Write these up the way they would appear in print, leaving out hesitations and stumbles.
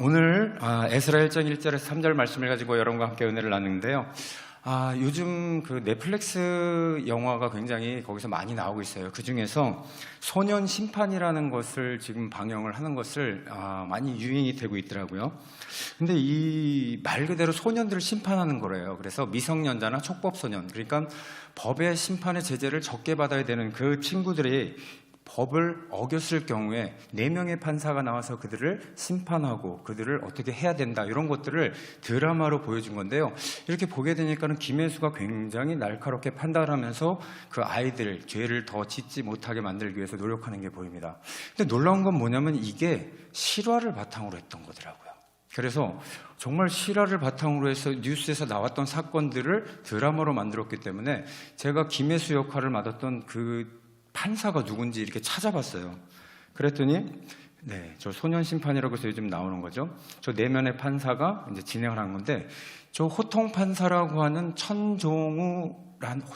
오늘 에스라 1장 1절에서 3절 말씀을 가지고 여러분과 함께 은혜를 나누는데요. 요즘 그 넷플릭스 영화가 굉장히 거기서 많이 나오고 있어요. 그 중에서 소년 심판이라는 것을 지금 방영을 하는 것을 많이 유행이 되고 있더라고요. 근데 이 말 그대로 소년들을 심판하는 거래요. 그래서 미성년자나 촉법소년, 그러니까 법의 심판의 제재를 적게 받아야 되는 그 친구들이 법을 어겼을 경우에 4명의 판사가 나와서 그들을 심판하고 그들을 어떻게 해야 된다, 이런 것들을 드라마로 보여준 건데요. 이렇게 보게 되니까는 김혜수가 굉장히 날카롭게 판단하면서 그 아이들 죄를 더 짓지 못하게 만들기 위해서 노력하는 게 보입니다. 근데 놀라운 건 뭐냐면 이게 실화를 바탕으로 했던 거더라고요. 그래서 정말 실화를 바탕으로 해서 뉴스에서 나왔던 사건들을 드라마로 만들었기 때문에 제가 김혜수 역할을 맡았던 그 판사가 누군지 이렇게 찾아봤어요. 그랬더니 저 소년 심판이라고 해서 요즘 나오는 거죠. 저 내면의 판사가 이제 진행을 한 건데, 저 호통 판사라고 하는 천종호라는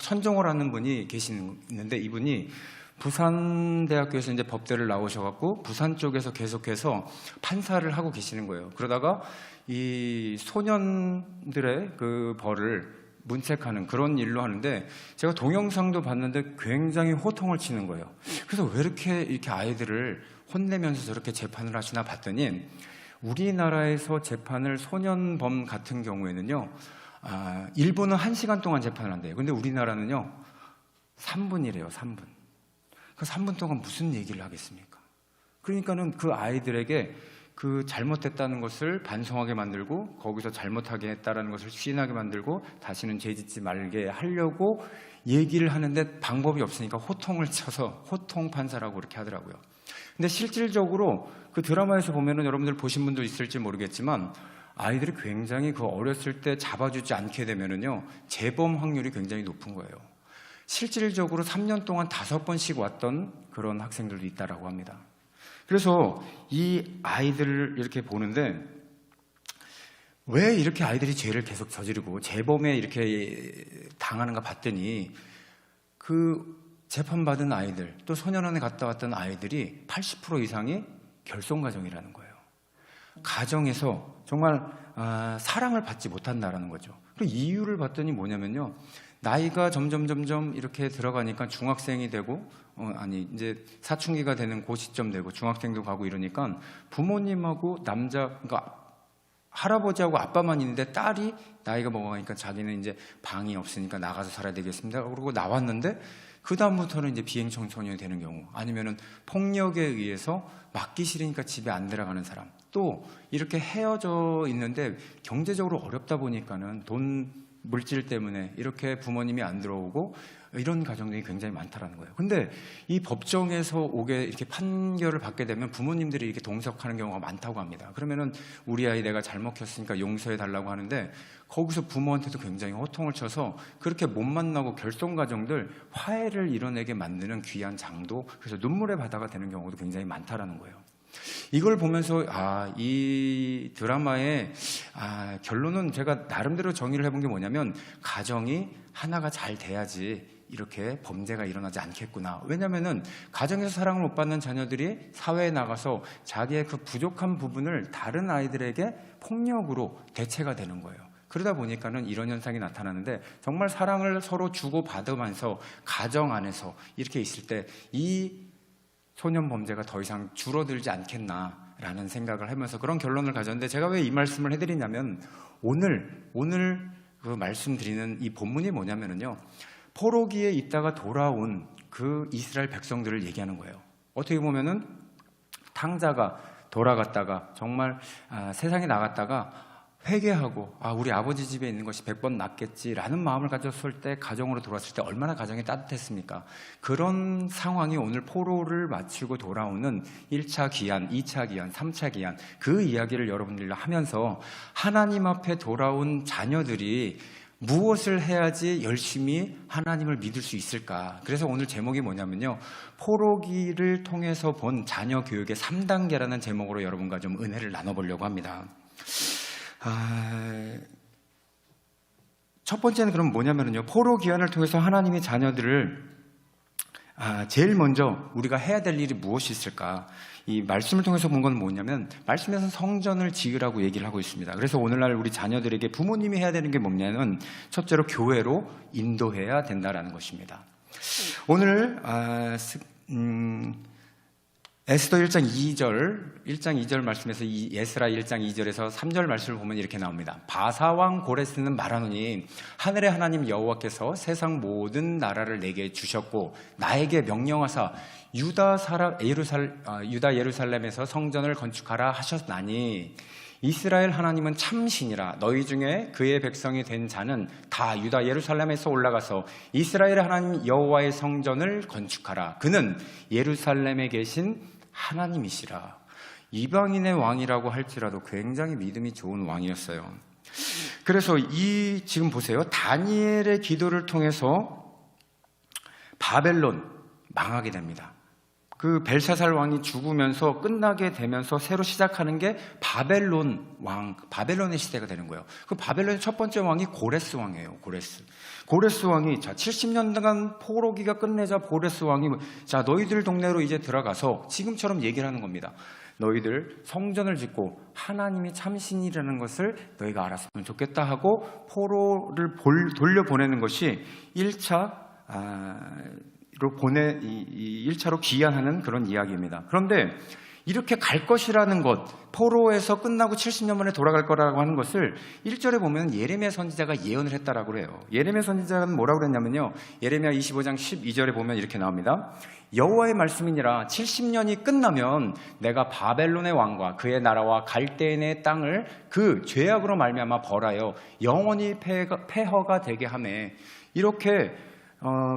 분이 계시는데, 이분이 부산대학교에서 이제 법대를 나오셔갖고 부산 쪽에서 계속해서 판사를 하고 계시는 거예요. 그러다가 이 소년들의 그 벌을 문책하는 그런 일로 하는데, 제가 동영상도 봤는데 굉장히 호통을 치는 거예요. 그래서 왜 이렇게 아이들을 혼내면서 저렇게 재판을 하시나 봤더니, 우리나라에서 재판을 소년범 같은 경우에는요, 일본은 1시간 동안 재판을 한대요. 근데 우리나라는요 3분이래요. 3분. 그 3분 동안 무슨 얘기를 하겠습니까? 그러니까는 그 아이들에게 그 잘못했다는 것을 반성하게 만들고, 거기서 잘못하게 했다는 것을 시인하게 만들고, 다시는 죄짓지 말게 하려고 얘기를 하는데 방법이 없으니까 호통을 쳐서 호통 판사라고 그렇게 하더라고요. 근데 실질적으로 그 드라마에서 보면은, 여러분들 보신 분도 있을지 모르겠지만, 아이들이 굉장히 그 어렸을 때 잡아주지 않게 되면은요 재범 확률이 굉장히 높은 거예요. 실질적으로 3년 동안 5번씩 왔던 그런 학생들도 있다라고 합니다. 그래서 이 아이들을 이렇게 보는데, 왜 이렇게 아이들이 죄를 계속 저지르고 재범에 이렇게 당하는가 봤더니, 그 재판받은 아이들, 또 소년원에 갔다 왔던 아이들이 80% 이상이 결손가정이라는 거예요. 가정에서 정말 사랑을 받지 못한다라는 거죠. 그 이유를 봤더니 뭐냐면요, 나이가 점점 이렇게 들어가니까 중학생이 되고, 이제 사춘기가 되는 그 시점 되고 중학생도 가고 이러니까 부모님하고 그러니까 할아버지하고 아빠만 있는데, 딸이 나이가 먹어가니까 자기는 이제 방이 없으니까 나가서 살아야 되겠습니다. 그러고 나왔는데, 그다음부터는 이제 비행청소년이 되는 경우, 아니면은 폭력에 의해서 맞기 싫으니까 집에 안 들어가는 사람, 또 이렇게 헤어져 있는데 경제적으로 어렵다 보니까는 물질 때문에 이렇게 부모님이 안 들어오고, 이런 가정들이 굉장히 많다라는 거예요. 근데 이 법정에서 이렇게 판결을 받게 되면 부모님들이 이렇게 동석하는 경우가 많다고 합니다. 그러면은 우리 아이 내가 잘못했으니까 용서해 달라고 하는데, 거기서 부모한테도 굉장히 호통을 쳐서 그렇게 못 만나고 결손 가정들 화해를 이뤄내게 만드는 귀한 장도, 그래서 눈물의 바다가 되는 경우도 굉장히 많다라는 거예요. 이걸 보면서 이 드라마의 결론은 제가 나름대로 정의를 해본 게 뭐냐면, 가정이 하나가 잘 돼야지 이렇게 범죄가 일어나지 않겠구나. 왜냐면은 가정에서 사랑을 못 받는 자녀들이 사회에 나가서 자기의 그 부족한 부분을 다른 아이들에게 폭력으로 대체가 되는 거예요. 그러다 보니까는 이런 현상이 나타나는데, 정말 사랑을 서로 주고받으면서 가정 안에서 이렇게 있을 때 이 소년 범죄가 더 이상 줄어들지 않겠나라는 생각을 하면서 그런 결론을 가졌는데, 제가 왜 이 말씀을 해드리냐면, 오늘 그 말씀드리는 이 본문이 뭐냐면요, 포로기에 있다가 돌아온 그 이스라엘 백성들을 얘기하는 거예요. 어떻게 보면은 탕자가 돌아갔다가 정말 세상에 나갔다가 회개하고 우리 아버지 집에 있는 것이 100번 낫겠지라는 마음을 가졌을 때, 가정으로 돌아왔을 때 얼마나 가정이 따뜻했습니까? 그런 상황이 오늘 포로를 마치고 돌아오는 1차 기한, 2차 기한, 3차 기한, 그 이야기를 여러분들과 하면서 하나님 앞에 돌아온 자녀들이 무엇을 해야지 열심히 하나님을 믿을 수 있을까? 그래서 오늘 제목이 뭐냐면요, 포로기를 통해서 본 자녀 교육의 3단계라는 제목으로 여러분과 좀 은혜를 나눠보려고 합니다. 첫 번째는 그럼 뭐냐면요, 포로 기한을 통해서 하나님이 자녀들을 제일 먼저 우리가 해야 될 일이 무엇이 있을까? 이 말씀을 통해서 본 건 뭐냐면, 말씀에서는 성전을 지으라고 얘기를 하고 있습니다. 그래서 오늘날 우리 자녀들에게 부모님이 해야 되는 게 뭐냐면, 첫째로 교회로 인도해야 된다라는 것입니다. 오늘 에스더 1장 2절 말씀에서 이 에스라 1장 2절에서 3절 말씀을 보면 이렇게 나옵니다. 바사왕 고레스는 말하노니 하늘의 하나님 여호와께서 세상 모든 나라를 내게 주셨고 나에게 명령하사 유다 예루살렘에서 성전을 건축하라 하셨나니 이스라엘 하나님은 참신이라. 너희 중에 그의 백성이 된 자는 다 유다 예루살렘에서 올라가서 이스라엘 하나님 여호와의 성전을 건축하라. 그는 예루살렘에 계신 하나님이시라. 이방인의 왕이라고 할지라도 굉장히 믿음이 좋은 왕이었어요. 그래서 지금 보세요. 다니엘의 기도를 통해서 바벨론 망하게 됩니다. 그 벨사살 왕이 죽으면서 끝나게 되면서 새로 시작하는 게 바벨론의 시대가 되는 거예요. 그 바벨론의 첫 번째 왕이 고레스 왕이에요. 고레스 왕이 70년간 포로기가 끝내자 고레스 왕이 너희들 동네로 이제 들어가서 지금처럼 얘기를 하는 겁니다. 너희들 성전을 짓고 하나님이 참신이라는 것을 너희가 알았으면 좋겠다 하고 포로를 돌려보내는 것이 1차로 귀환하는 그런 이야기입니다. 그런데 이렇게 갈 것이라는 것, 포로에서 끝나고 70년 만에 돌아갈 거라고 하는 것을 1절에 보면 예레미야 선지자가 예언을 했다라고 해요. 예레미야 선지자는 뭐라고 그랬냐면요, 예레미야 25장 12절에 보면 이렇게 나옵니다. 여호와의 말씀이니라. 70년이 끝나면 내가 바벨론의 왕과 그의 나라와 갈대인의 땅을 그 죄악으로 말미암아 벌하여 영원히 폐허가 되게 하매. 이렇게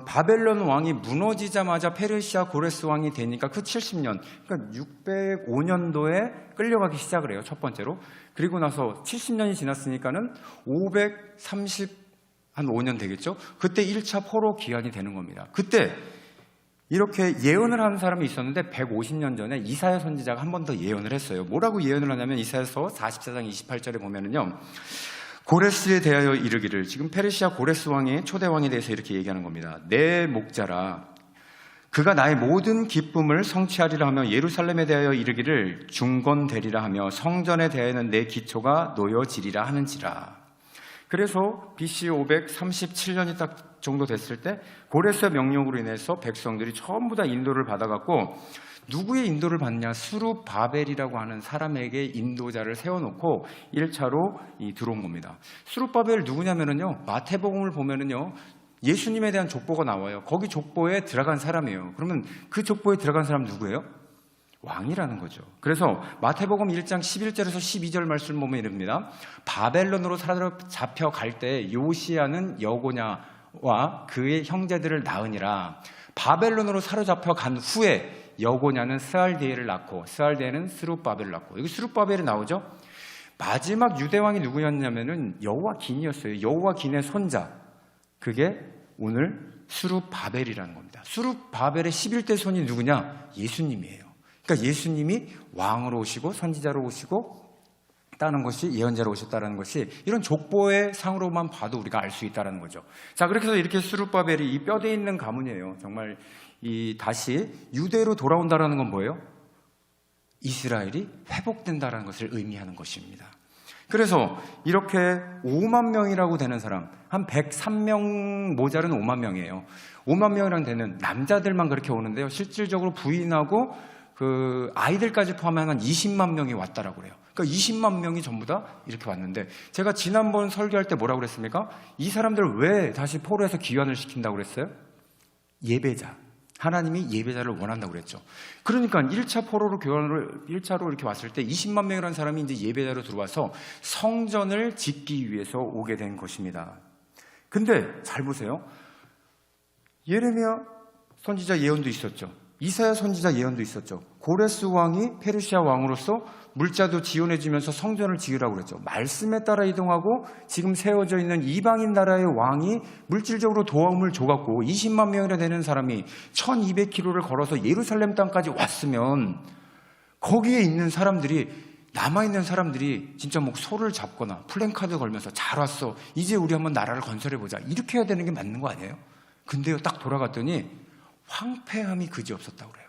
바벨론 왕이 무너지자마자 페르시아 고레스 왕이 되니까 그 70년, 그러니까 605년도에 끌려가기 시작을 해요. 첫 번째로. 그리고 나서 70년이 지났으니까는 535년 되겠죠. 그때 1차 포로 기한이 되는 겁니다. 그때 이렇게 예언을 하는 사람이 있었는데 150년 전에 이사야 선지자가 한 번 더 예언을 했어요. 뭐라고 예언을 하냐면 이사야서 44장 28절에 보면은요, 고레스에 대하여 이르기를, 지금 페르시아 고레스 왕의 초대 왕에 대해서 이렇게 얘기하는 겁니다. 내 목자라. 그가 나의 모든 기쁨을 성취하리라 하며 예루살렘에 대하여 이르기를 중건되리라 하며 성전에 대하여는 내 기초가 놓여지리라 하는지라. 그래서 BC 537년이 딱 정도 됐을 때 고레스의 명령으로 인해서 백성들이 전부 다 인도를 받아갖고, 누구의 인도를 받냐? 스룹바벨이라고 하는 사람에게 인도자를 세워놓고 1차로 들어온 겁니다. 스룹바벨 누구냐면은요, 마태복음을 보면은요, 예수님에 대한 족보가 나와요. 거기 족보에 들어간 사람이에요. 그러면 그 족보에 들어간 사람 누구예요? 왕이라는 거죠. 그래서 마태복음 1장 11절에서 12절 말씀 보면 이릅니다. 바벨론으로 사로잡혀 갈 때 요시야는 여고냐와 그의 형제들을 낳으니라. 바벨론으로 사로잡혀 간 후에 여고냐는 스알디엘을 낳고 스알디엘은 스룹바벨을 낳고, 여기 스룹바벨이 나오죠. 마지막 유대왕이 누구였냐면은 여호와긴이었어요. 여호와긴의 손자. 그게 오늘 스룹바벨이라는 겁니다. 스룹바벨의 11대 손이 누구냐? 예수님이에요. 그러니까 예수님이 왕으로 오시고 선지자로 오시고 다는 것이, 예언자로 오셨다는 것이 이런 족보의 상으로만 봐도 우리가 알 수 있다는 거죠. 자, 그렇게 해서 이렇게 스룹바벨이 이 뼈대 있는 가문이에요. 정말 다시 유대로 돌아온다라는 건 뭐예요? 이스라엘이 회복된다라는 것을 의미하는 것입니다. 그래서 이렇게 5만 명이라고 되는 사람, 한 103명 모자른 5만 명이에요. 5만 명이라는 데는 남자들만 그렇게 오는데요, 실질적으로 부인하고 그 아이들까지 포함하면 한 20만 명이 왔다라고 그래요. 그러니까 20만 명이 전부 다 이렇게 왔는데, 제가 지난번 설교할 때 뭐라고 그랬습니까? 이 사람들을 왜 다시 포로에서 귀환을 시킨다고 그랬어요? 예배자. 하나님이 예배자를 원한다고 그랬죠. 그러니까 1차 포로로 교환을 1차로 이렇게 왔을 때 20만 명이라는 사람이 이제 예배자로 들어와서 성전을 짓기 위해서 오게 된 것입니다. 근데 잘 보세요. 예레미야 선지자 예언도 있었죠. 이사야 선지자 예언도 있었죠. 고레스 왕이 페르시아 왕으로서 물자도 지원해주면서 성전을 지으라고 그랬죠. 말씀에 따라 이동하고 지금 세워져 있는 이방인 나라의 왕이 물질적으로 도움을 줘갖고 20만 명이나 되는 사람이 1200km를 걸어서 예루살렘 땅까지 왔으면, 거기에 있는 사람들이, 남아있는 사람들이 진짜 뭐 소를 잡거나 플랜카드 걸면서 잘 왔어, 이제 우리 한번 나라를 건설해보자, 이렇게 해야 되는 게 맞는 거 아니에요? 근데요, 딱 돌아갔더니 황폐함이 그지없었다고 그래요.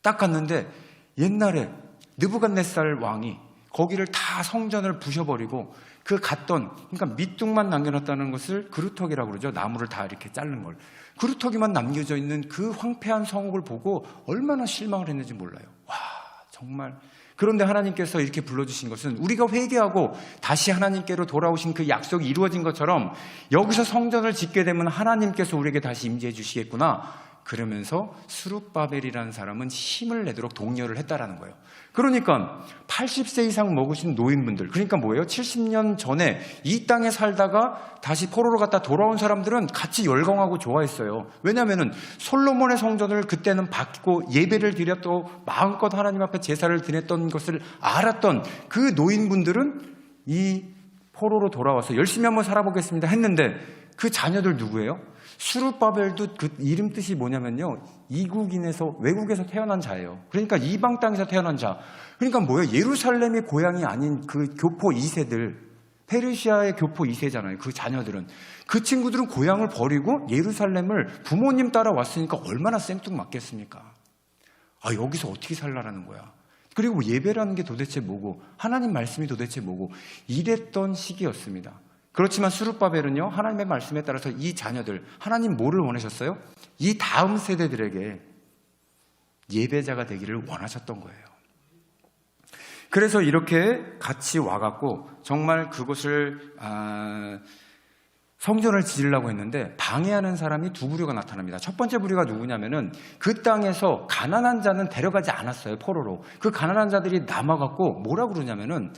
딱 갔는데 옛날에 느부갓네살 왕이 거기를 다 성전을 부셔버리고 그 갔던, 그러니까 밑둥만 남겨놨다는 것을 그루터기라고 그러죠. 나무를 다 이렇게 자른 걸. 그루터기만 남겨져 있는 그 황폐한 성읍을 보고 얼마나 실망을 했는지 몰라요. 와, 정말. 그런데 하나님께서 이렇게 불러주신 것은 우리가 회개하고 다시 하나님께로 돌아오신 그 약속이 이루어진 것처럼 여기서 성전을 짓게 되면 하나님께서 우리에게 다시 임재해 주시겠구나. 그러면서 스룹바벨이라는 사람은 힘을 내도록 독려를 했다라는 거예요. 그러니까 80세 이상 먹으신 노인분들, 그러니까 뭐예요? 70년 전에 이 땅에 살다가 다시 포로로 갔다 돌아온 사람들은 같이 열광하고 좋아했어요. 왜냐하면 솔로몬의 성전을 그때는 받고 예배를 드렸고 마음껏 하나님 앞에 제사를 드렸던 것을 알았던 그 노인분들은 이 포로로 돌아와서 열심히 한번 살아보겠습니다 했는데 그 자녀들 누구예요? 스룹바벨도 그 이름 뜻이 뭐냐면요, 이국인에서, 외국에서 태어난 자예요. 그러니까 이방 땅에서 태어난 자. 그러니까 뭐예요? 예루살렘이 고향이 아닌 그 교포 2세들, 페르시아의 교포 2세잖아요. 그 자녀들은. 그 친구들은 고향을 버리고 예루살렘을 부모님 따라 왔으니까 얼마나 생뚱맞겠습니까? 아, 여기서 어떻게 살라라는 거야. 그리고 예배라는 게 도대체 뭐고, 하나님 말씀이 도대체 뭐고, 이랬던 시기였습니다. 그렇지만 스룹바벨은요, 하나님의 말씀에 따라서 이 자녀들, 하나님 뭐를 원하셨어요? 이 다음 세대들에게 예배자가 되기를 원하셨던 거예요. 그래서 이렇게 같이 와갖고 정말 그것을 성전을 지으려고 했는데 방해하는 사람이 두 부류가 나타납니다. 첫 번째 부류가 누구냐면은 그 땅에서 가난한 자는 데려가지 않았어요, 포로로. 그 가난한 자들이 남아갖고 뭐라고 그러냐면은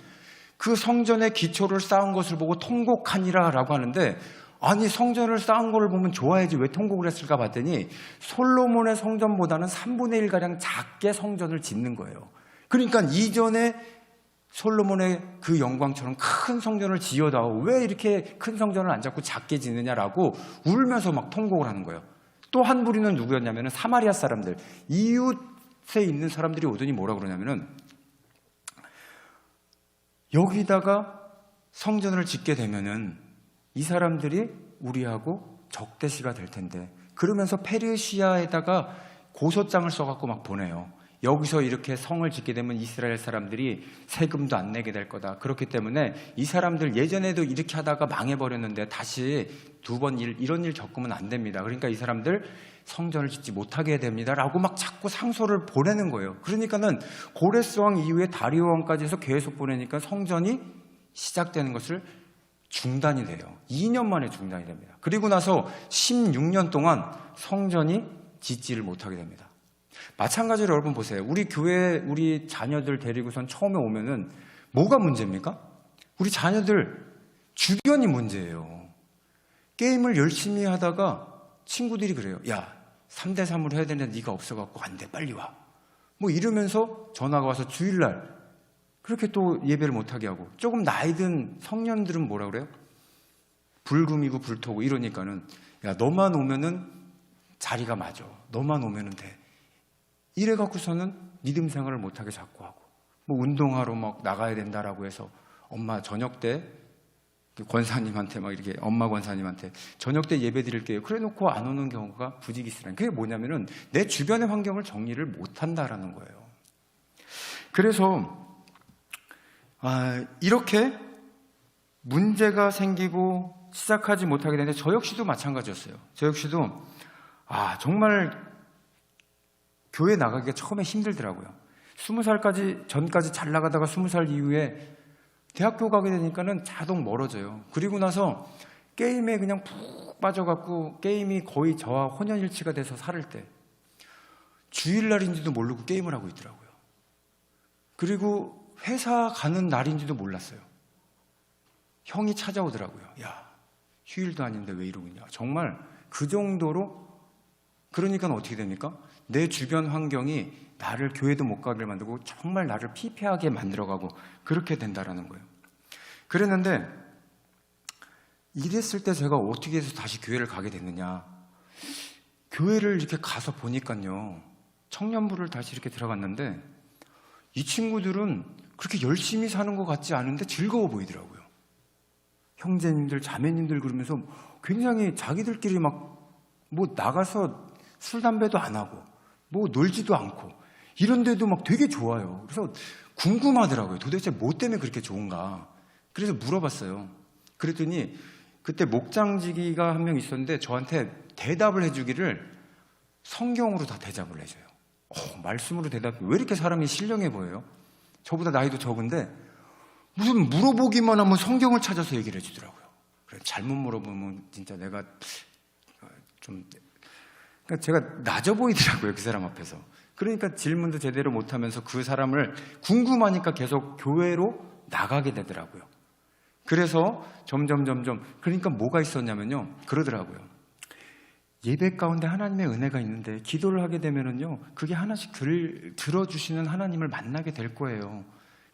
그 성전의 기초를 쌓은 것을 보고 통곡하니라 라고 하는데, 아니 성전을 쌓은 걸 보면 좋아야지 왜 통곡을 했을까 봤더니 솔로몬의 성전보다는 3분의 1가량 작게 성전을 짓는 거예요. 그러니까 이전에 솔로몬의 그 영광처럼 큰 성전을 지어다오, 왜 이렇게 큰 성전을 안 잡고 작게 짓느냐라고 울면서 막 통곡을 하는 거예요. 또 한 부류는 누구였냐면 사마리아 사람들, 이웃에 있는 사람들이 오더니 뭐라 그러냐면은, 여기다가 성전을 짓게 되면은 이 사람들이 우리하고 적대시가 될 텐데, 그러면서 페르시아에다가 고소장을 써갖고 막 보내요. 여기서 이렇게 성을 짓게 되면 이스라엘 사람들이 세금도 안 내게 될 거다. 그렇기 때문에 이 사람들 예전에도 이렇게 하다가 망해버렸는데 다시 두 번 이런 일 겪으면 안 됩니다. 그러니까 이 사람들 성전을 짓지 못하게 됩니다 라고 막 자꾸 상소를 보내는 거예요. 그러니까는 고레스 왕 이후에 다리오 왕까지 해서 계속 보내니까 성전이 시작되는 것을 중단이 돼요. 2년 만에 중단이 됩니다. 그리고 나서 16년 동안 성전이 짓지를 못하게 됩니다. 마찬가지로 여러분 보세요. 우리 교회 우리 자녀들 데리고선 처음에 오면은 뭐가 문제입니까? 우리 자녀들 주변이 문제예요. 게임을 열심히 하다가 친구들이 그래요. 야, 3대3으로 해야 되는데 네가 없어갖고 안 돼, 빨리 와. 뭐 이러면서 전화가 와서 주일날 그렇게 또 예배를 못하게 하고, 조금 나이 든 성년들은 뭐라 그래요? 불금이고 불토고 이러니까는, 야, 너만 오면은 자리가 맞아, 너만 오면은 돼. 이래갖고서는 믿음 생활을 못하게 자꾸 하고, 뭐 운동하러 막 나가야 된다라고 해서 엄마 저녁 때 권사님한테 막 이렇게, 엄마 권사님한테 저녁 때 예배 드릴게요 그래 놓고 안 오는 경우가 부지기수라는. 그게 뭐냐면은 내 주변의 환경을 정리를 못한다라는 거예요. 그래서 이렇게 문제가 생기고 시작하지 못하게 되는데, 저 역시도 마찬가지였어요. 저 역시도 정말 교회 나가기가 처음에 힘들더라고요. 20살까지 전까지 잘 나가다가 20살 이후에 대학교 가게 되니까는 자동 멀어져요. 그리고 나서 게임에 그냥 푹 빠져갖고 게임이 거의 저와 혼연일치가 돼서 살을 때 주일날인지도 모르고 게임을 하고 있더라고요. 그리고 회사 가는 날인지도 몰랐어요. 형이 찾아오더라고요. 야, 휴일도 아닌데 왜 이러고 있냐. 정말 그 정도로. 그러니까 어떻게 됩니까? 내 주변 환경이 나를 교회도 못 가게 만들고 정말 나를 피폐하게 만들어가고 그렇게 된다라는 거예요. 그랬는데 이랬을 때 제가 어떻게 해서 다시 교회를 가게 됐느냐. 교회를 이렇게 가서 보니까요, 청년부를 다시 이렇게 들어갔는데 이 친구들은 그렇게 열심히 사는 것 같지 않은데 즐거워 보이더라고요. 형제님들, 자매님들 그러면서 굉장히 자기들끼리 막 뭐 나가서 술, 담배도 안 하고 뭐 놀지도 않고 이런데도 막 되게 좋아요. 그래서 궁금하더라고요. 도대체 뭐 때문에 그렇게 좋은가. 그래서 물어봤어요. 그랬더니 그때 목장지기가 한 명 있었는데 저한테 대답을 해주기를 성경으로 다 대답을 해줘요. 말씀으로 대답해. 왜 이렇게 사람이 신령해 보여요? 저보다 나이도 적은데 무슨 물어보기만 하면 성경을 찾아서 얘기를 해주더라고요. 그래, 잘못 물어보면 진짜 내가 좀 그러니까 제가 낮아 보이더라고요. 그 사람 앞에서. 그러니까 질문도 제대로 못하면서 그 사람을 궁금하니까 계속 교회로 나가게 되더라고요. 그래서 점점 그러니까 뭐가 있었냐면요. 그러더라고요. 예배 가운데 하나님의 은혜가 있는데 기도를 하게 되면은요. 그게 하나씩 들어주시는 하나님을 만나게 될 거예요.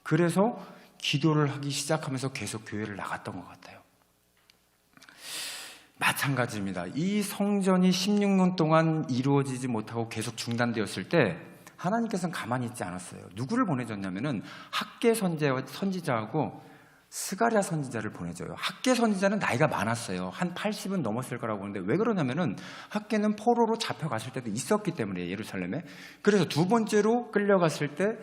그래서 기도를 하기 시작하면서 계속 교회를 나갔던 것 같아요. 마찬가지입니다. 이 성전이 16년 동안 이루어지지 못하고 계속 중단되었을 때 하나님께서는 가만히 있지 않았어요. 누구를 보내줬냐면은 학개 선지자하고 스가랴 선지자를 보내줘요. 학개 선지자는 나이가 많았어요. 한 80은 넘었을 거라고 보는데 왜 그러냐면은 학개는 포로로 잡혀갔을 때도 있었기 때문에 예루살렘에. 그래서 두 번째로 끌려갔을 때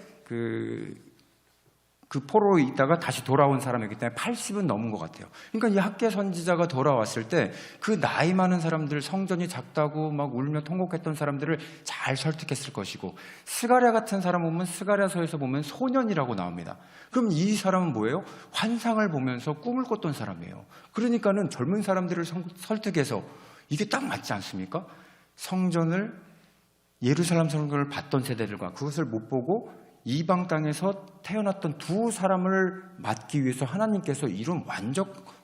그 포로에 있다가 다시 돌아온 사람이기 때문에 80은 넘은 것 같아요. 그러니까 이 학개 선지자가 돌아왔을 때 그 나이 많은 사람들, 성전이 작다고 막 울며 통곡했던 사람들을 잘 설득했을 것이고, 스가랴 같은 사람 보면 스가랴서에서 보면 소년이라고 나옵니다. 그럼 이 사람은 뭐예요? 환상을 보면서 꿈을 꿨던 사람이에요. 그러니까는 젊은 사람들을 설득해서 이게 딱 맞지 않습니까? 성전을, 예루살렘 성전을 봤던 세대들과 그것을 못 보고 이방 땅에서 태어났던 두 사람을 맡기 위해서 하나님께서 이런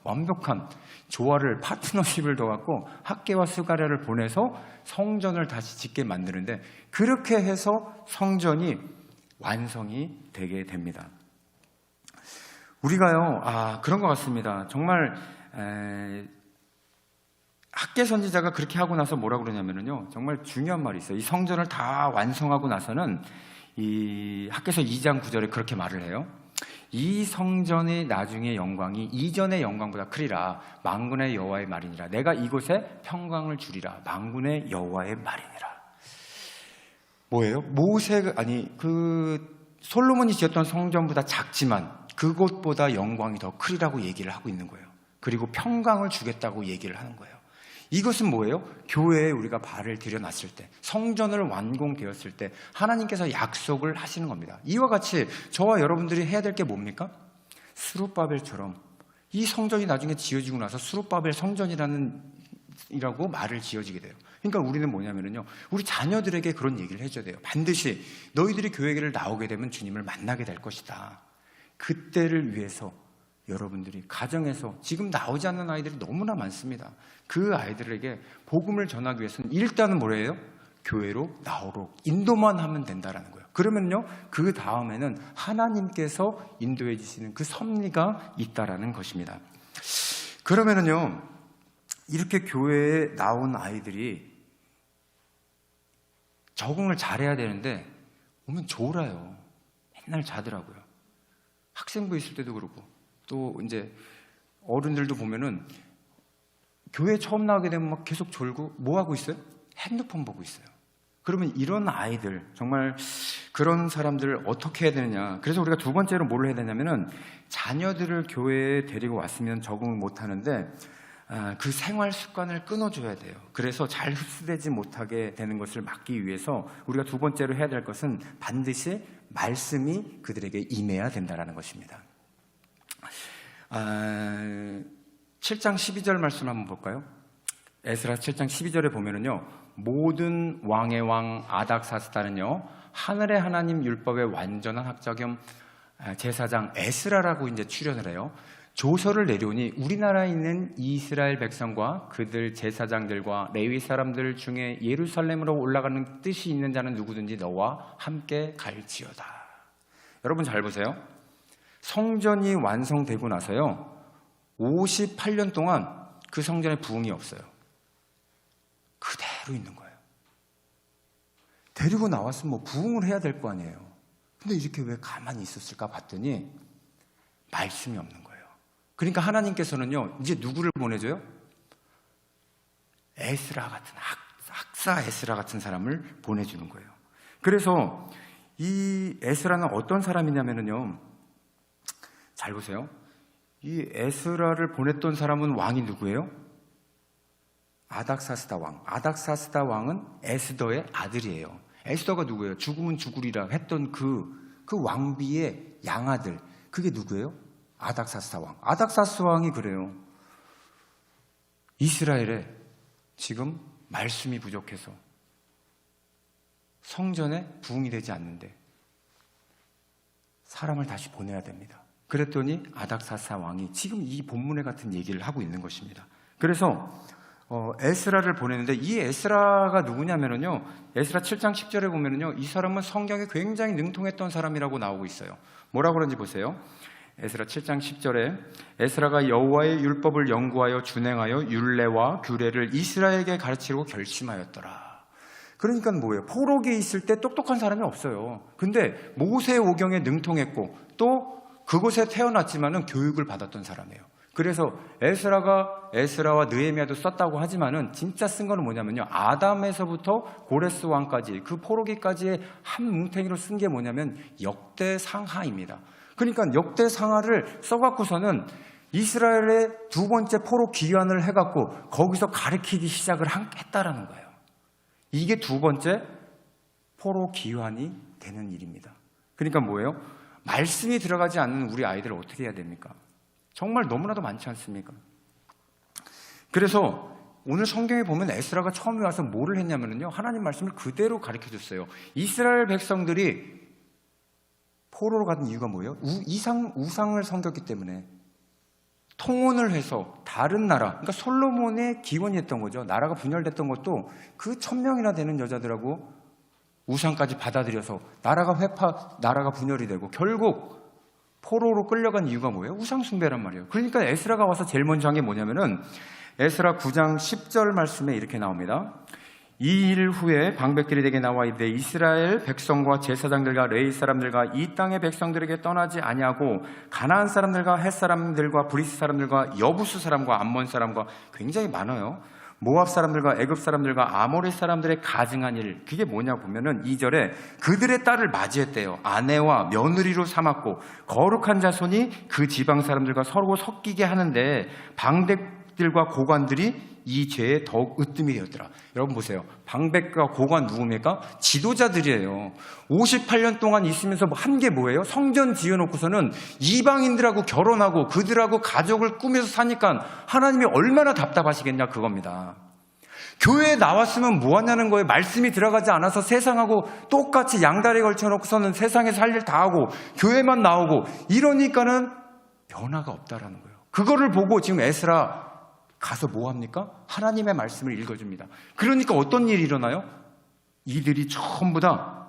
완벽한 조화를, 파트너십을 둬갖고 학개와 스가랴를 보내서 성전을 다시 짓게 만드는데, 그렇게 해서 성전이 완성이 되게 됩니다. 우리가요, 그런 것 같습니다. 정말 학개 선지자가 그렇게 하고 나서 뭐라 그러냐면요, 정말 중요한 말이 있어요. 이 성전을 다 완성하고 나서는 이 학개서 2장 9절에 그렇게 말을 해요. 이 성전의 나중의 영광이 이전의 영광보다 크리라. 만군의 여호와의 말이니라. 내가 이곳에 평강을 주리라. 만군의 여호와의 말이니라. 뭐예요? 솔로몬이 지었던 성전보다 작지만 그곳보다 영광이 더 크리라고 얘기를 하고 있는 거예요. 그리고 평강을 주겠다고 얘기를 하는 거예요. 이것은 뭐예요? 교회에 우리가 발을 들여놨을 때, 성전을 완공되었을 때 하나님께서 약속을 하시는 겁니다. 이와 같이 저와 여러분들이 해야 될 게 뭡니까? 스룹바벨처럼 이 성전이 나중에 지어지고 나서 스룹바벨 성전이라고 말을 지어지게 돼요. 그러니까 우리는 뭐냐면요, 우리 자녀들에게 그런 얘기를 해줘야 돼요. 반드시 너희들이 교회를 나오게 되면 주님을 만나게 될 것이다. 그때를 위해서 여러분들이 가정에서, 지금 나오지 않는 아이들이 너무나 많습니다. 그 아이들에게 복음을 전하기 위해서는 일단은 뭐예요? 교회로 나오도록 인도만 하면 된다라는 거예요. 그러면요, 그 다음에는 하나님께서 인도해 주시는 그 섭리가 있다라는 것입니다. 그러면은요, 이렇게 교회에 나온 아이들이 적응을 잘해야 되는데 오면 졸아요. 맨날 자더라고요. 학생부 있을 때도 그렇고, 또 이제 어른들도 보면은 교회 처음 나오게 되면 막 계속 졸고 뭐 하고 있어요? 핸드폰 보고 있어요. 그러면 이런 아이들, 정말 그런 사람들을 어떻게 해야 되느냐. 그래서 우리가 두 번째로 뭘 해야 되냐면은, 자녀들을 교회에 데리고 왔으면 적응을 못 하는데 그 생활 습관을 끊어줘야 돼요. 그래서 잘 흡수되지 못하게 되는 것을 막기 위해서 우리가 두 번째로 해야 될 것은 반드시 말씀이 그들에게 임해야 된다는 것입니다. 7장 12절 말씀 한번 볼까요? 에스라 7장 12절에 보면은요, 모든 왕의 왕 아닥사스다는요, 하늘의 하나님 율법의 완전한 학자 겸 제사장 에스라라고 이제 출연을 해요. 조서를 내려오니 우리나라에 있는 이스라엘 백성과 그들 제사장들과 레위 사람들 중에 예루살렘으로 올라가는 뜻이 있는 자는 누구든지 너와 함께 갈지어다. 여러분 잘 보세요. 성전이 완성되고 나서요, 58년 동안 그 성전에 부흥이 없어요. 그대로 있는 거예요. 데리고 나왔으면 뭐 부흥을 해야 될 거 아니에요. 근데 이렇게 왜 가만히 있었을까 봤더니 말씀이 없는 거예요. 그러니까 하나님께서는요, 이제 누구를 보내줘요? 에스라 같은 박사 에스라 같은 사람을 보내주는 거예요. 그래서 이 에스라는 어떤 사람이냐면요, 잘 보세요. 이 에스라를 보냈던 사람은 왕이 누구예요? 아닥사스다 왕. 아닥사스다 왕은 에스더의 아들이에요. 에스더가 누구예요? 죽으면 죽으리라 했던 그 왕비의 양아들. 그게 누구예요? 아닥사스다 왕. 아닥사스 왕이 그래요. 이스라엘에 지금 말씀이 부족해서 성전에 부흥이 되지 않는데 사람을 다시 보내야 됩니다. 그랬더니 아닥사스 왕이 지금 이 본문에 같은 얘기를 하고 있는 것입니다. 그래서 에스라를 보내는데, 이 에스라가 누구냐면요, 에스라 7장 10절에 보면요, 이 사람은 성경에 굉장히 능통했던 사람이라고 나오고 있어요. 뭐라고 그런지 보세요. 에스라 7장 10절에 에스라가 여호와의 율법을 연구하여 준행하여 율례와 규례를 이스라엘에게 가르치려고 결심하였더라. 그러니까 뭐예요? 포로기에 있을 때 똑똑한 사람이 없어요. 근데 모세 오경에 능통했고 또 그곳에 태어났지만은 교육을 받았던 사람이에요. 그래서 에스라와 느헤미야도 썼다고 하지만은 진짜 쓴 거는 뭐냐면요, 아담에서부터 고레스 왕까지 그 포로기까지의 한 뭉탱이로 쓴 게 뭐냐면 역대상하입니다. 그러니까 역대상하를 써갖고서는 이스라엘의 두 번째 포로 귀환을 해갖고 거기서 가르치기 시작을 했다라는 거예요. 이게 두 번째 포로 귀환이 되는 일입니다. 그러니까 뭐예요? 말씀이 들어가지 않는 우리 아이들을 어떻게 해야 됩니까? 정말 너무나도 많지 않습니까? 그래서 오늘 성경에 보면 에스라가 처음에 와서 뭐를 했냐면요, 하나님 말씀을 그대로 가르쳐줬어요. 이스라엘 백성들이 포로로 가는 이유가 뭐예요? 우상을 섬겼기 때문에 통혼을 해서 다른 나라, 그러니까 솔로몬의 기원이 했던 거죠. 나라가 분열됐던 것도 그 1000명이나 되는 여자들하고 우상까지 받아들여서 나라가 분열이 되고 결국 포로로 끌려간 이유가 뭐예요? 우상 숭배란 말이에요. 그러니까 에스라가 와서 제일 먼저 한 게 뭐냐면은 에스라 9장 10절 말씀에 이렇게 나옵니다. 이 일 후에 방백들이 내게 나와 이르되 이스라엘 백성과 제사장들과 레위 사람들과 이 땅의 백성들에게 떠나지 아니하고 가나안 사람들과 헷 사람들과 브리스 사람들과 여부수 사람과 암몬 사람과 굉장히 많아요. 모압 사람들과 애굽 사람들과 아모리 사람들의 가증한 일, 그게 뭐냐 보면은 2절에 그들의 딸을 맞이했대요. 아내와 며느리로 삼았고 거룩한 자손이 그 지방 사람들과 서로 섞이게 하는데 방백들과 고관들이 이 죄에 더욱 으뜸이 되었더라. 여러분 보세요. 방백과 고관 누굽니까? 지도자들이에요. 58년 동안 있으면서 한 게 뭐예요? 성전 지어놓고서는 이방인들하고 결혼하고 그들하고 가족을 꾸며서 사니까 하나님이 얼마나 답답하시겠냐 그겁니다. 교회에 나왔으면 뭐하냐는 거예요. 말씀이 들어가지 않아서 세상하고 똑같이 양다리에 걸쳐놓고서는 세상에서 할 일 다 하고 교회만 나오고 이러니까는 변화가 없다라는 거예요. 그거를 보고 지금 에스라 가서 뭐 합니까? 하나님의 말씀을 읽어줍니다. 그러니까 어떤 일이 일어나요? 이들이 전부 다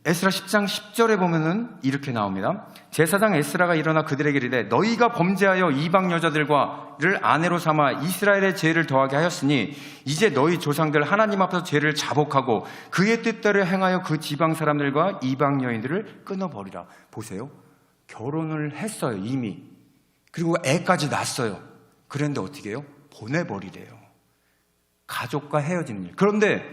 에스라 10장 10절에 보면은 이렇게 나옵니다. 제사장 에스라가 일어나 그들에게 이르되 너희가 범죄하여 이방 여자들과를 아내로 삼아 이스라엘의 죄를 더하게 하였으니 이제 너희 조상들 하나님 앞에서 죄를 자복하고 그의 뜻대로 행하여 그 지방 사람들과 이방 여인들을 끊어버리라. 보세요. 결혼을 했어요 이미. 그리고 애까지 낳았어요. 그런데 어떻게 해요? 보내버리래요. 가족과 헤어지는 일. 그런데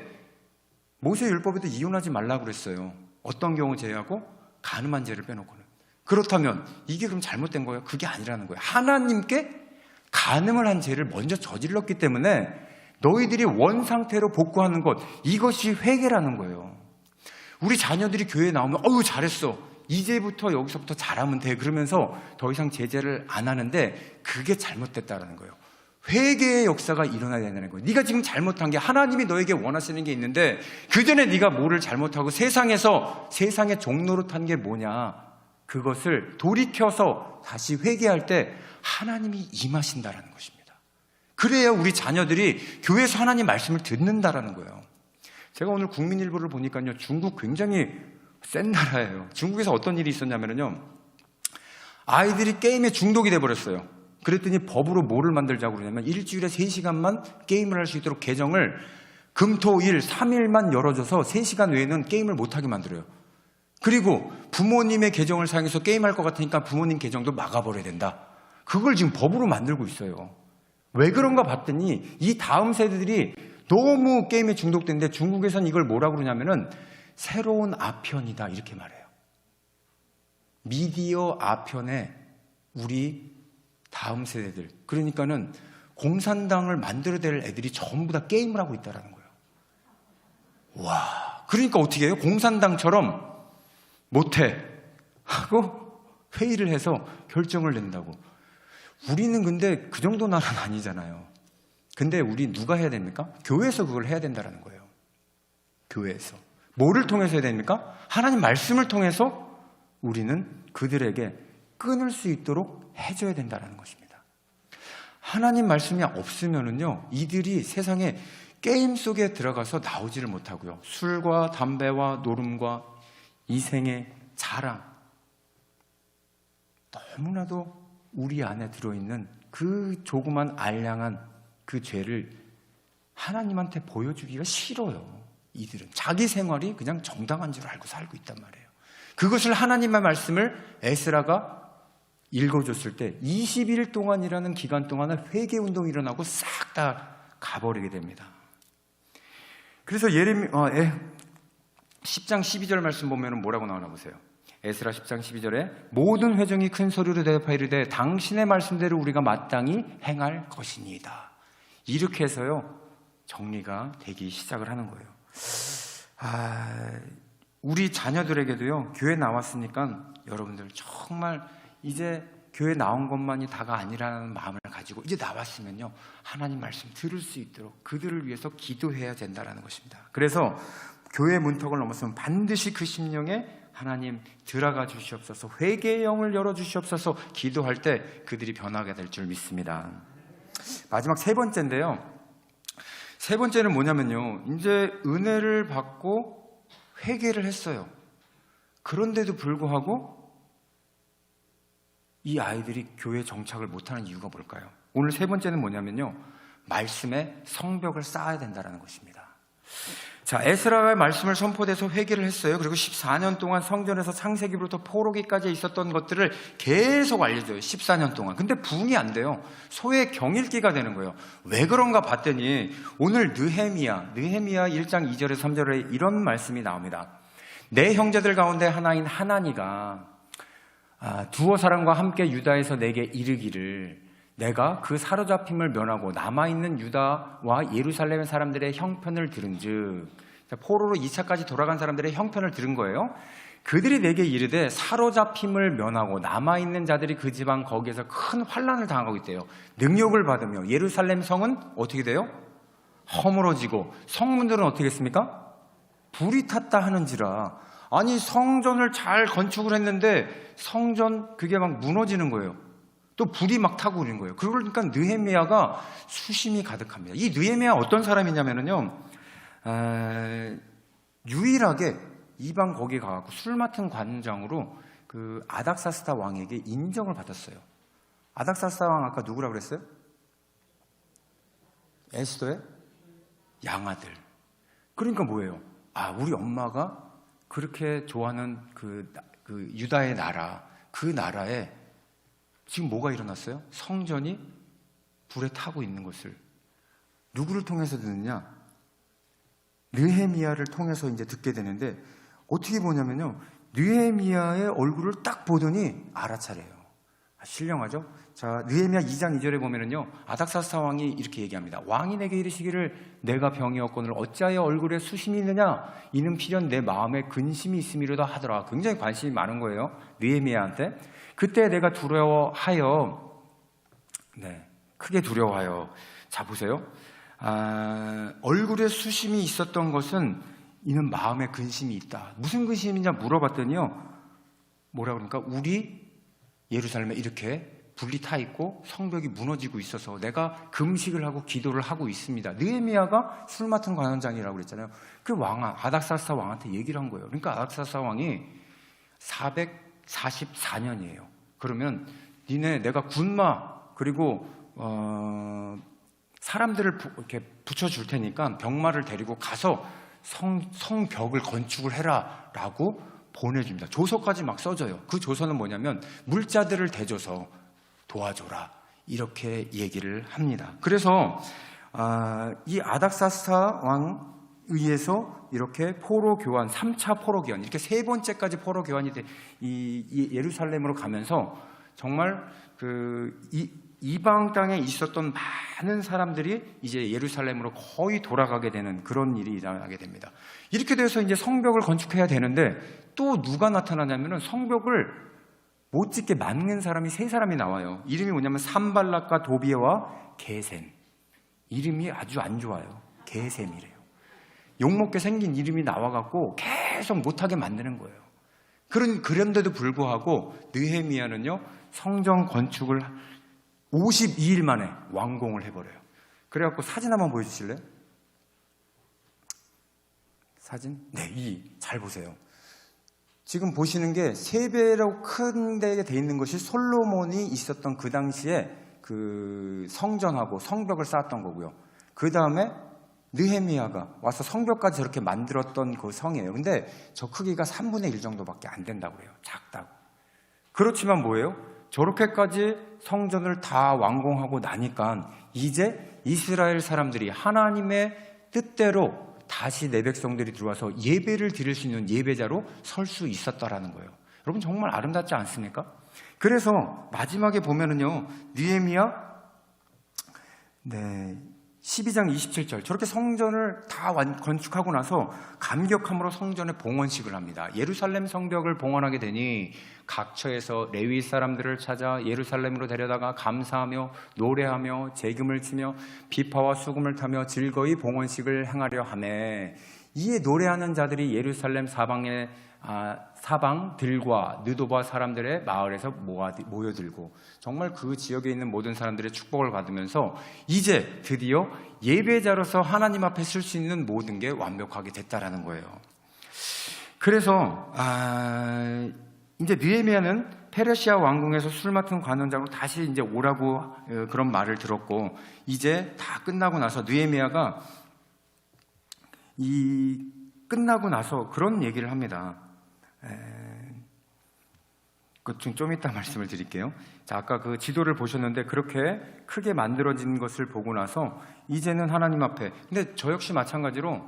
모세 율법에도 이혼하지 말라고 그랬어요. 어떤 경우 제외하고? 간음한 죄를 빼놓고는. 그렇다면 이게 그럼 잘못된 거예요? 그게 아니라는 거예요. 하나님께 간음을 한 죄를 먼저 저질렀기 때문에 너희들이 원상태로 복구하는 것, 이것이 회개라는 거예요. 우리 자녀들이 교회에 나오면 어우 잘했어. 이제부터 여기서부터 잘하면 돼. 그러면서 더 이상 제재를 안 하는데 그게 잘못됐다라는 거예요. 회개의 역사가 일어나야 된다는 거예요. 네가 지금 잘못한 게 하나님이 너에게 원하시는 게 있는데 그 전에 네가 뭐를 잘못하고 세상의 종로로 탄 게 뭐냐. 그것을 돌이켜서 다시 회개할 때 하나님이 임하신다라는 것입니다. 그래야 우리 자녀들이 교회에서 하나님 말씀을 듣는다라는 거예요. 제가 오늘 국민일보를 보니까요. 중국 굉장히 센 나라예요. 중국에서 어떤 일이 있었냐면요. 아이들이 게임에 중독이 돼버렸어요. 그랬더니 법으로 뭐를 만들자고 그러냐면 일주일에 3시간만 게임을 할 수 있도록 계정을 금토일 3일만 열어줘서 3시간 외에는 게임을 못하게 만들어요. 그리고 부모님의 계정을 사용해서 게임할 것 같으니까 부모님 계정도 막아버려야 된다. 그걸 지금 법으로 만들고 있어요. 왜 그런가 봤더니 이 다음 세대들이 너무 게임에 중독된데 중국에서는 이걸 뭐라고 그러냐면은 새로운 아편이다 이렇게 말해요. 미디어 아편에 우리 다음 세대들, 그러니까는 공산당을 만들어낼 애들이 전부 다 게임을 하고 있다는 거예요. 와, 그러니까 어떻게 해요? 공산당처럼 못해 하고 회의를 해서 결정을 낸다고. 우리는 근데 그 정도 나라는 아니잖아요. 근데 우리 누가 해야 됩니까? 교회에서 그걸 해야 된다는 거예요. 교회에서. 뭐를 통해서 해야 됩니까? 하나님 말씀을 통해서 우리는 그들에게 끊을 수 있도록 해줘야 된다는 것입니다. 하나님 말씀이 없으면은요, 이들이 세상에 게임 속에 들어가서 나오지를 못하고요. 술과 담배와 노름과 이생의 자랑, 너무나도 우리 안에 들어있는 그 조그만 알량한 그 죄를 하나님한테 보여주기가 싫어요. 이들은 자기 생활이 그냥 정당한 줄 알고 살고 있단 말이에요. 그것을 하나님의 말씀을 에스라가 읽어줬을 때 20일 동안이라는 기간 동안은 회개운동이 일어나고 싹 다 가버리게 됩니다. 그래서 10장 12절 말씀 보면 뭐라고 나오나 보세요. 에스라 10장 12절에 모든 회중이 큰 소리로 대답하이르되 당신의 말씀대로 우리가 마땅히 행할 것이니이다. 이렇게 해서요 정리가 되기 시작을 하는 거예요. 우리 자녀들에게도요 교회 나왔으니까 여러분들 정말 이제 교회 나온 것만이 다가 아니라는 마음을 가지고 이제 나왔으면요 하나님 말씀 들을 수 있도록 그들을 위해서 기도해야 된다는 것입니다. 그래서 교회 문턱을 넘어서면 반드시 그 심령에 하나님 들어가 주시옵소서, 회개의 영을 열어주시옵소서 기도할 때 그들이 변하게 될 줄 믿습니다. 마지막 세 번째인데요, 세 번째는 뭐냐면요, 이제 은혜를 받고 회개를 했어요. 그런데도 불구하고 이 아이들이 교회에 정착을 못하는 이유가 뭘까요? 오늘 세 번째는 뭐냐면요, 말씀에 성벽을 쌓아야 된다는 것입니다. 자, 에스라가 말씀을 선포돼서 회개를 했어요. 그리고 14년 동안 성전에서 창세기부터 포로기까지 있었던 것들을 계속 알려줘요. 14년 동안. 근데 부응이 안 돼요. 소의 경읽기가 되는 거예요. 왜 그런가 봤더니 오늘 느헤미야 1장 2절에 3절에 이런 말씀이 나옵니다. 내 형제들 가운데 하나인 하나니가 두어 사람과 함께 유다에서 내게 이르기를 내가 그 사로잡힘을 면하고 남아있는 유다와 예루살렘 사람들의 형편을 들은즉, 포로로 2차까지 돌아간 사람들의 형편을 들은 거예요. 그들이 내게 이르되 사로잡힘을 면하고 남아있는 자들이 그 지방 거기에서 큰 환난을 당하고 있대요. 능력을 받으며 예루살렘 성은 어떻게 돼요? 허물어지고 성문들은 어떻게 했습니까? 불이 탔다 하는지라. 아니 성전을 잘 건축을 했는데 성전 그게 막 무너지는 거예요. 또 불이 막 타고 오는 거예요. 그러니까 느헤미야가 수심이 가득합니다. 이 느헤미야 어떤 사람이냐면요, 유일하게 이방 거기 가갖고 술 맡은 관장으로 그 아닥사스다 왕에게 인정을 받았어요. 아닥사스다 왕 아까 누구라고 그랬어요? 에스더의 양아들. 그러니까 뭐예요? 우리 엄마가 그렇게 좋아하는 그 유다의 나라, 그 나라에 지금 뭐가 일어났어요? 성전이 불에 타고 있는 것을 누구를 통해서 듣느냐? 느헤미야를 통해서 이제 듣게 되는데, 어떻게 보냐면요, 느헤미야의 얼굴을 딱 보더니 알아차려요. 신령하죠? 자, 느헤미야 2장 2절에 보면은요, 아닥사스다 왕이 이렇게 얘기합니다. 왕이 내게 이르시기를 내가 병이었거늘 어찌하여 얼굴에 수심이 있느냐? 이는 필연 내 마음에 근심이 있음이로다 하더라. 굉장히 관심이 많은 거예요, 느헤미야한테. 그때 내가 두려워하여, 크게 두려워하여. 자, 보세요. 얼굴에 수심이 있었던 것은 이는 마음에 근심이 있다. 무슨 근심이냐 물어봤더니요, 뭐라 그러니까 우리 예루살렘에 이렇게 불이 타 있고 성벽이 무너지고 있어서 내가 금식을 하고 기도를 하고 있습니다. 느헤미야가 술 맡은 관원장이라고 그랬잖아요. 그 아닥사스다 왕한테 얘기를 한 거예요. 그러니까 아닥사스다 왕이 444년이에요. 그러면 내가 군마 그리고 사람들을 이렇게 붙여줄 테니까 병마를 데리고 가서 성벽을 건축을 해라라고 보내줍니다. 조서까지 막 써줘요. 그 조서는 뭐냐면 물자들을 대줘서 도와줘라, 이렇게 얘기를 합니다. 그래서 이 아닥사스다 왕 의해서 이렇게 포로 교환, 3차 포로 교환, 이렇게 3번째까지 포로 교환이 이 예루살렘으로 가면서 정말 이방 땅에 있었던 많은 사람들이 이제 예루살렘으로 거의 돌아가게 되는 그런 일이 일어나게 됩니다. 이렇게 돼서 이제 성벽을 건축해야 되는데 또 누가 나타나냐면은 성벽을 못 짓게 막는 사람이 3사람이 나와요. 이름이 뭐냐면 산발락과 도비에와 게셈. 이름이 아주 안 좋아요. 게셈이래요. 욕먹게 생긴 이름이 나와갖고 계속 못하게 만드는 거예요. 그런데도 불구하고 느헤미야는요, 성전 건축을 52일 만에 완공을 해버려요. 그래갖고 사진 한번 보여주실래요? 사진? 네, 잘 보세요. 지금 보시는 게 3배로 큰 데에 돼 있는 것이 솔로몬이 있었던 그 당시에 그 성전하고 성벽을 쌓았던 거고요. 그 다음에 느헤미야가 와서 성벽까지 저렇게 만들었던 그 성이에요. 근데 저 크기가 3분의 1 정도밖에 안 된다고 그래요. 작다고. 그렇지만 뭐예요? 저렇게까지 성전을 다 완공하고 나니까 이제 이스라엘 사람들이 하나님의 뜻대로 다시 내 백성들이 들어와서 예배를 드릴 수 있는 예배자로 설 수 있었다라는 거예요. 여러분 정말 아름답지 않습니까? 그래서 마지막에 보면은요, 느헤미야 12장 27절, 저렇게 성전을 다 건축하고 나서 감격함으로 성전에 봉헌식을 합니다. 예루살렘 성벽을 봉헌하게 되니 각처에서 레위 사람들을 찾아 예루살렘으로 데려다가 감사하며 노래하며 재금을 치며 비파와 수금을 타며 즐거이 봉헌식을 행하려 하매, 이에 노래하는 자들이 예루살렘 사방들과 느도바 사람들의 마을에서 모여들고 정말 그 지역에 있는 모든 사람들의 축복을 받으면서 이제 드디어 예배자로서 하나님 앞에 쓸 수 있는 모든 게 완벽하게 됐다라는 거예요. 그래서 이제 느헤미야는 페르시아 왕궁에서 술 맡은 관원장으로 다시 이제 오라고 그런 말을 들었고, 이제 다 끝나고 나서 느헤미야가 끝나고 나서 그런 얘기를 합니다. 좀 이따 말씀을 드릴게요. 자, 아까 그 지도를 보셨는데 그렇게 크게 만들어진 것을 보고 나서 이제는 하나님 앞에, 근데 저 역시 마찬가지로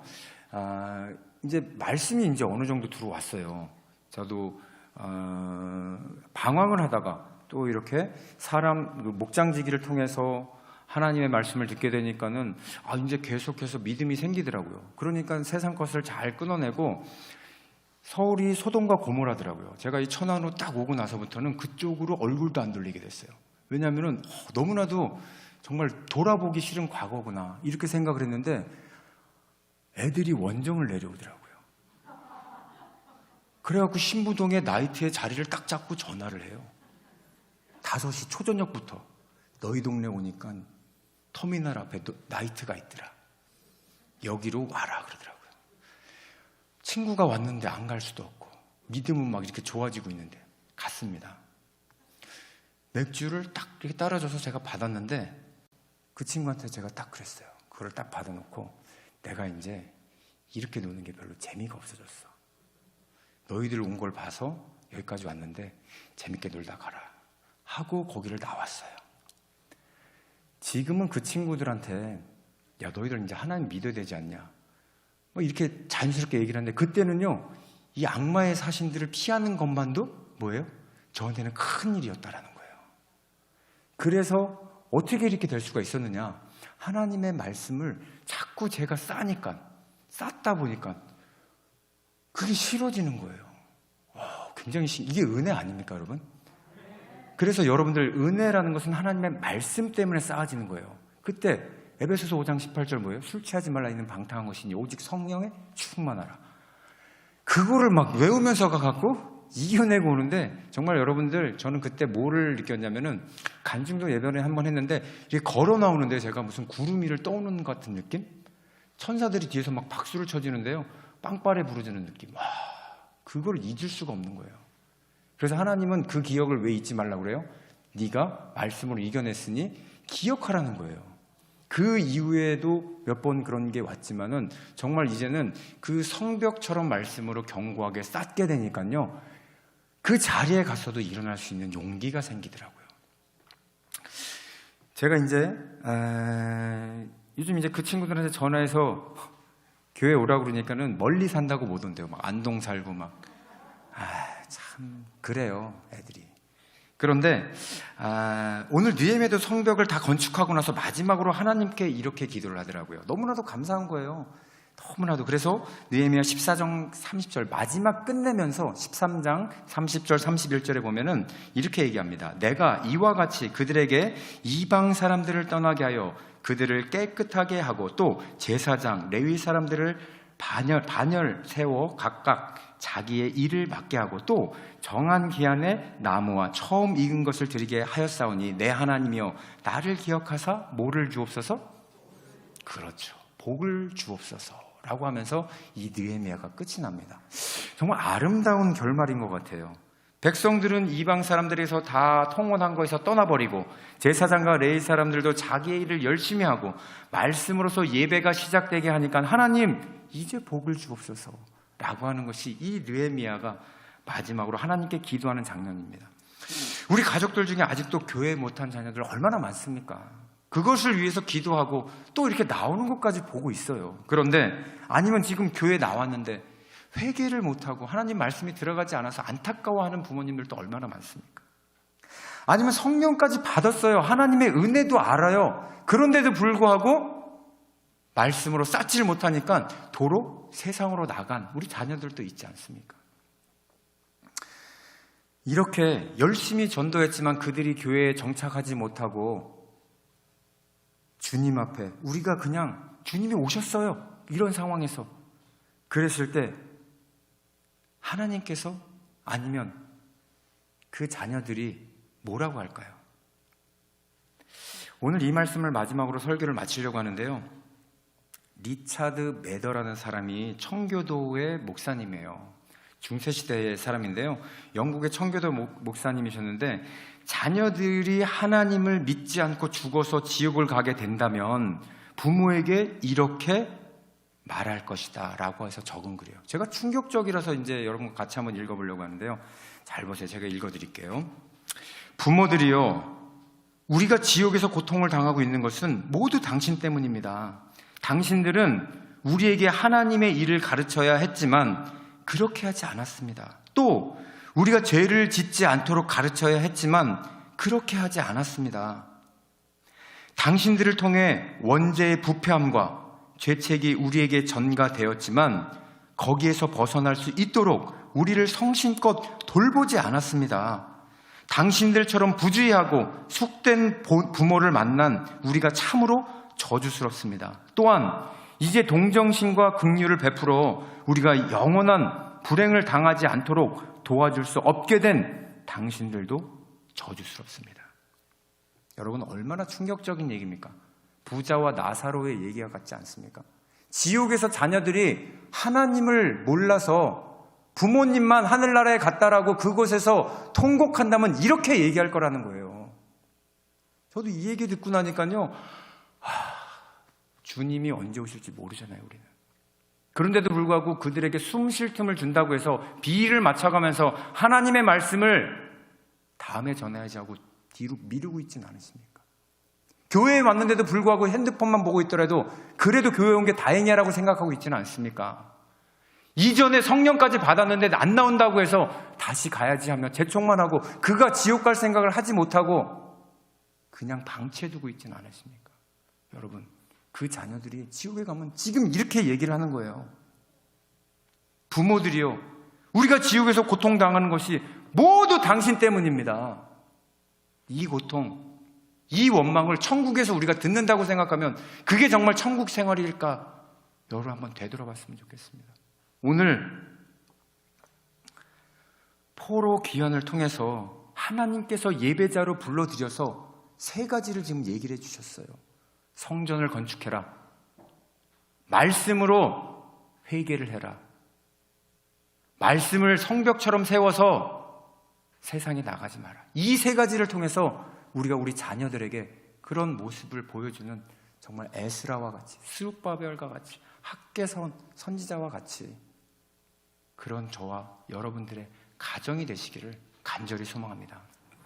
이제 말씀이 이제 어느 정도 들어왔어요. 저도 방황을 하다가 또 이렇게 사람 목장지기를 통해서 하나님의 말씀을 듣게 되니까는 이제 계속해서 믿음이 생기더라고요. 그러니까 세상 것을 잘 끊어내고 서울이 소돔과 고모라더라고요. 제가 이 천안으로 딱 오고 나서부터는 그쪽으로 얼굴도 안 돌리게 됐어요. 왜냐하면은 너무나도 정말 돌아보기 싫은 과거구나 이렇게 생각을 했는데 애들이 원정을 내려오더라고요. 그래갖고 신부동에 나이트에 자리를 딱 잡고 전화를 해요. 5시 초저녁부터 너희 동네 오니까 터미널 앞에 나이트가 있더라. 여기로 와라 그러더라고요. 친구가 왔는데 안 갈 수도 없고 믿음은 막 이렇게 좋아지고 있는데 갔습니다. 맥주를 딱 이렇게 따라줘서 제가 받았는데 그 친구한테 제가 딱 그랬어요. 그걸 딱 받아놓고 내가 이제 이렇게 노는 게 별로 재미가 없어졌어. 너희들 온 걸 봐서 여기까지 왔는데 재밌게 놀다 가라 하고 거기를 나왔어요. 지금은 그 친구들한테 야 너희들 이제 하나님 믿어야 되지 않냐 뭐 이렇게 자연스럽게 얘기를 하는데, 그때는요 이 악마의 사신들을 피하는 것만도 뭐예요? 저한테는 큰 일이었다라는 거예요. 그래서 어떻게 이렇게 될 수가 있었느냐, 하나님의 말씀을 자꾸 제가 쌓다 보니까 그게 싫어지는 거예요. 굉장히 이게 은혜 아닙니까 여러분? 그래서 여러분들 은혜라는 것은 하나님의 말씀 때문에 쌓아지는 거예요. 그때 에베소서 5장 18절 뭐예요? 술 취하지 말라 있는 방탕한 것이니 오직 성령에 충만하라. 그거를 막 외우면서 가갖고 이겨내고 오는데, 정말 여러분들 저는 그때 뭐를 느꼈냐면은 간증도 예전에 한번 했는데 이렇게 걸어 나오는데 제가 무슨 구름 위를 떠오르는 것 같은 느낌? 천사들이 뒤에서 막 박수를 쳐주는데요 빵빠레 부르짖는 느낌. 그걸 잊을 수가 없는 거예요. 그래서 하나님은 그 기억을 왜 잊지 말라고 그래요? 네가 말씀으로 이겨냈으니 기억하라는 거예요. 그 이후에도 몇 번 그런 게 왔지만은 정말 이제는 그 성벽처럼 말씀으로 견고하게 쌓게 되니까요 그 자리에 가서도 일어날 수 있는 용기가 생기더라고요. 제가 이제 요즘 이제 그 친구들한테 전화해서 교회 오라고 그러니까는 멀리 산다고 못 온대요. 막 안동 살고 막. 참 그래요, 애들이. 그런데 오늘 느헤미야도 성벽을 다 건축하고 나서 마지막으로 하나님께 이렇게 기도를 하더라고요. 너무나도 감사한 거예요. 너무나도. 그래서 느헤미야 14장 30절 마지막 끝내면서 13장 30절 31절에 보면은 이렇게 얘기합니다. 내가 이와 같이 그들에게 이방 사람들을 떠나게 하여 그들을 깨끗하게 하고 또 제사장 레위 사람들을 반열 세워 각각 자기의 일을 맡게 하고 또 정한 기한에 나무와 처음 익은 것을 드리게 하였사오니 내 하나님이여 나를 기억하사 뭐를 주옵소서? 그렇죠, 복을 주옵소서 라고 하면서 이 느헤미야가 끝이 납니다. 정말 아름다운 결말인 것 같아요. 백성들은 이방 사람들에서 다 통혼한 거에서 떠나버리고 제사장과 레위 사람들도 자기의 일을 열심히 하고 말씀으로서 예배가 시작되게 하니까 하나님 이제 복을 주옵소서 라고 하는 것이 이 느헤미야가 마지막으로 하나님께 기도하는 장면입니다. 우리 가족들 중에 아직도 교회 못한 자녀들 얼마나 많습니까? 그것을 위해서 기도하고 또 이렇게 나오는 것까지 보고 있어요. 그런데 아니면 지금 교회 나왔는데 회개를 못하고 하나님 말씀이 들어가지 않아서 안타까워하는 부모님들도 얼마나 많습니까? 아니면 성령까지 받았어요. 하나님의 은혜도 알아요. 그런데도 불구하고 말씀으로 쌓지를 못하니까 도로 세상으로 나간 우리 자녀들도 있지 않습니까? 이렇게 열심히 전도했지만 그들이 교회에 정착하지 못하고 주님 앞에 우리가 그냥 주님이 오셨어요. 이런 상황에서 그랬을 때 하나님께서 아니면 그 자녀들이 뭐라고 할까요? 오늘 이 말씀을 마지막으로 설교를 마치려고 하는데요. 리차드 매더라는 사람이 청교도의 목사님이에요. 중세시대의 사람인데요. 영국의 청교도 목사님이셨는데 자녀들이 하나님을 믿지 않고 죽어서 지옥을 가게 된다면 부모에게 이렇게 말할 것이다 라고 해서 적은 글이에요. 제가 충격적이라서 이제 여러분 같이 한번 읽어보려고 하는데요. 잘 보세요. 제가 읽어드릴게요. 부모들이요, 우리가 지옥에서 고통을 당하고 있는 것은 모두 당신 때문입니다. 당신들은 우리에게 하나님의 일을 가르쳐야 했지만 그렇게 하지 않았습니다. 또 우리가 죄를 짓지 않도록 가르쳐야 했지만 그렇게 하지 않았습니다. 당신들을 통해 원죄의 부패함과 죄책이 우리에게 전가되었지만 거기에서 벗어날 수 있도록 우리를 성심껏 돌보지 않았습니다. 당신들처럼 부주의하고 숙된 부모를 만난 우리가 참으로 저주스럽습니다. 또한 이제 동정심과 긍휼을 베풀어 우리가 영원한 불행을 당하지 않도록 도와줄 수 없게 된 당신들도 저주스럽습니다. 여러분 얼마나 충격적인 얘기입니까? 부자와 나사로의 얘기가 같지 않습니까? 지옥에서 자녀들이 하나님을 몰라서 부모님만 하늘나라에 갔다라고 그곳에서 통곡한다면 이렇게 얘기할 거라는 거예요. 저도 이 얘기 듣고 나니까요, 주님이 언제 오실지 모르잖아요, 우리는. 그런데도 불구하고 그들에게 숨 쉴 틈을 준다고 해서 비위를 맞춰가면서 하나님의 말씀을 다음에 전해야지 하고 뒤로 미루고 있지는 않으십니까? 교회에 왔는데도 불구하고 핸드폰만 보고 있더라도 그래도 교회 온 게 다행이라고 생각하고 있지는 않습니까? 이전에 성령까지 받았는데 안 나온다고 해서 다시 가야지 하며 재촉만 하고 그가 지옥 갈 생각을 하지 못하고 그냥 방치해두고 있지는 않으십니까? 여러분, 그 자녀들이 지옥에 가면 지금 이렇게 얘기를 하는 거예요. 부모들이요, 우리가 지옥에서 고통당하는 것이 모두 당신 때문입니다. 이 고통, 이 원망을 천국에서 우리가 듣는다고 생각하면 그게 정말 천국 생활일까? 여러분 한번 되돌아봤으면 좋겠습니다. 오늘 포로 귀환을 통해서 하나님께서 예배자로 불러들여서 세 가지를 지금 얘기를 해주셨어요. 성전을 건축해라, 말씀으로 회개를 해라, 말씀을 성벽처럼 세워서 세상에 나가지 마라. 이 세 가지를 통해서 우리가 우리 자녀들에게 그런 모습을 보여주는 정말 에스라와 같이, 스룹바벨과 같이, 학개선 선지자와 같이 그런 저와 여러분들의 가정이 되시기를 간절히 소망합니다.